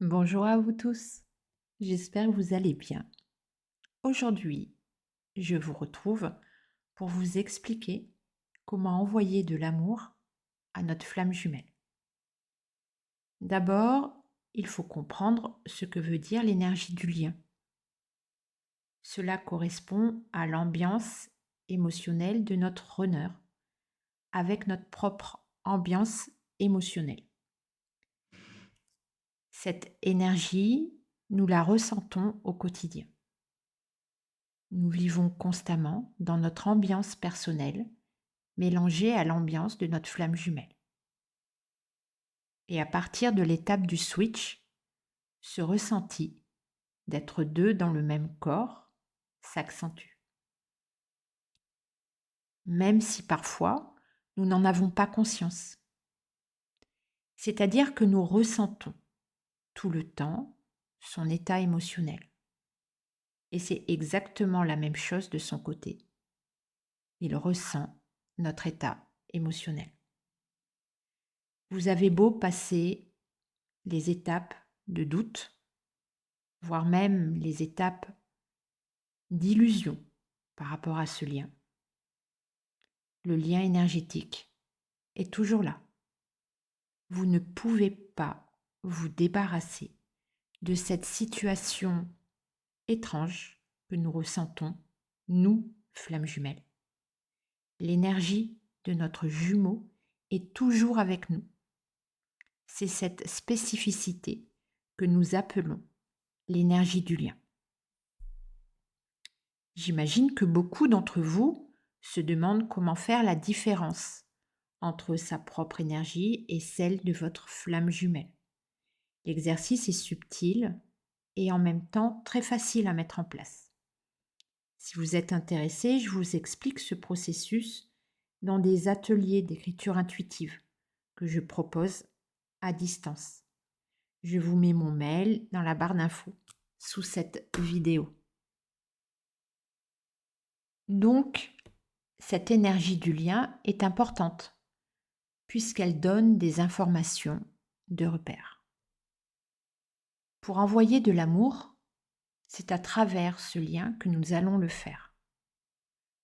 Bonjour à vous tous, j'espère que vous allez bien. Aujourd'hui, je vous retrouve pour vous expliquer comment envoyer de l'amour à notre flamme jumelle. D'abord, il faut comprendre ce que veut dire l'énergie du lien. Cela correspond à l'ambiance émotionnelle de notre runner avec notre propre ambiance émotionnelle. Cette énergie, nous la ressentons au quotidien. Nous vivons constamment dans notre ambiance personnelle, mélangée à l'ambiance de notre flamme jumelle. Et à partir de l'étape du switch, ce ressenti d'être deux dans le même corps s'accentue. Même si parfois, nous n'en avons pas conscience. C'est-à-dire que nous ressentons tout le temps son état émotionnel. Et c'est exactement la même chose de son côté. Il ressent notre état émotionnel. Vous avez beau passer les étapes de doute, voire même les étapes d'illusion par rapport à ce lien. Le lien énergétique est toujours là. Vous ne pouvez pas vous débarrasser de cette situation étrange que nous ressentons, nous, flammes jumelles. L'énergie de notre jumeau est toujours avec nous. C'est cette spécificité que nous appelons l'énergie du lien. J'imagine que beaucoup d'entre vous se demandent comment faire la différence entre sa propre énergie et celle de votre flamme jumelle. L'exercice est subtil et en même temps très facile à mettre en place. Si vous êtes intéressé, je vous explique ce processus dans des ateliers d'écriture intuitive que je propose à distance. Je vous mets mon mail dans la barre d'infos sous cette vidéo. Donc, cette énergie du lien est importante puisqu'elle donne des informations de repère. Pour envoyer de l'amour, c'est à travers ce lien que nous allons le faire.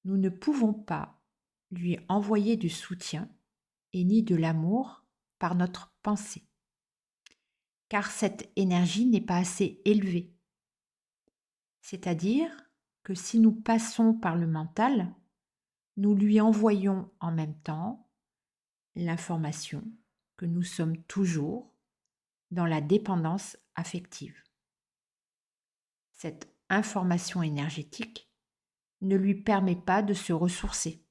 Nous ne pouvons pas lui envoyer du soutien et ni de l'amour par notre pensée, car cette énergie n'est pas assez élevée. C'est-à-dire que si nous passons par le mental, nous lui envoyons en même temps l'information que nous sommes toujours dans la dépendance affective. Cette information énergétique ne lui permet pas de se ressourcer.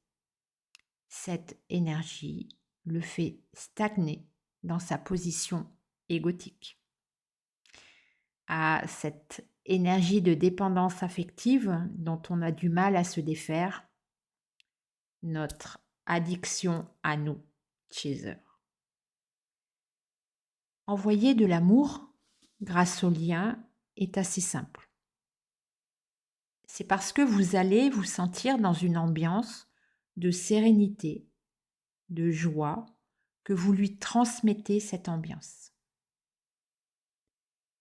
Cette énergie le fait stagner dans sa position égotique. À cette énergie de dépendance affective dont on a du mal à se défaire, notre addiction à nous, chaser. Envoyer de l'amour grâce au lien est assez simple. C'est parce que vous allez vous sentir dans une ambiance de sérénité, de joie, que vous lui transmettez cette ambiance.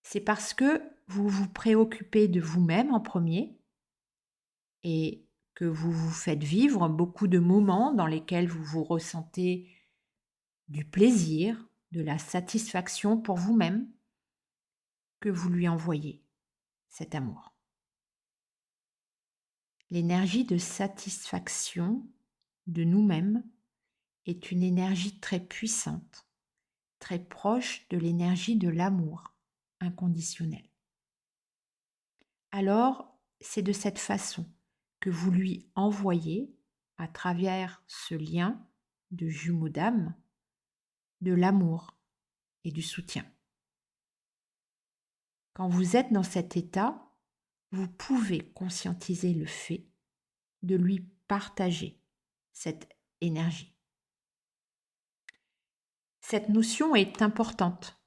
C'est parce que vous vous préoccupez de vous-même en premier et que vous vous faites vivre beaucoup de moments dans lesquels vous vous ressentez du plaisir, de la satisfaction pour vous-même, que vous lui envoyez cet amour. L'énergie de satisfaction de nous-mêmes est une énergie très puissante, très proche de l'énergie de l'amour inconditionnel. Alors, c'est de cette façon que vous lui envoyez, à travers ce lien de jumeaux d'âme, de l'amour et du soutien. Quand vous êtes dans cet état, vous pouvez conscientiser le fait de lui partager cette énergie. Cette notion est importante.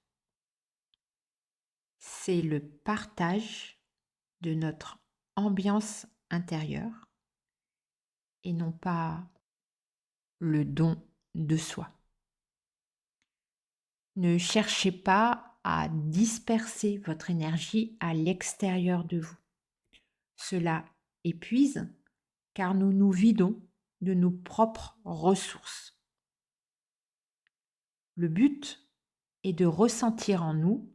C'est le partage de notre ambiance intérieure et non pas le don de soi. Ne cherchez pas pas à disperser votre énergie à l'extérieur de vous. Cela épuise car nous nous vidons de nos propres ressources. Le but est de ressentir en nous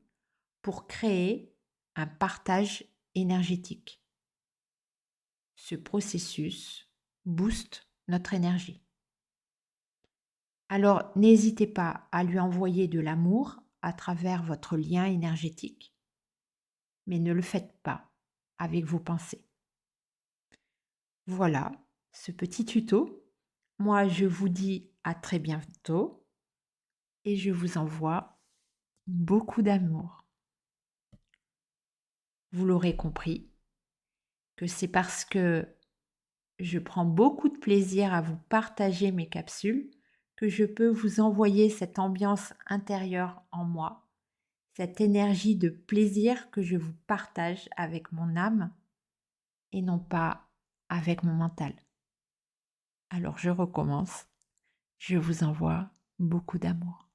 pour créer un partage énergétique. Ce processus booste notre énergie. Alors, n'hésitez pas à lui envoyer de l'amour à travers votre lien énergétique, mais ne le faites pas avec vos pensées. Voilà ce petit tuto. Moi, je vous dis à très bientôt et je vous envoie beaucoup d'amour. Vous l'aurez compris que c'est parce que je prends beaucoup de plaisir à vous partager mes capsules que je peux vous envoyer cette ambiance intérieure en moi, cette énergie de plaisir que je vous partage avec mon âme et non pas avec mon mental. Alors je recommence. Je vous envoie beaucoup d'amour.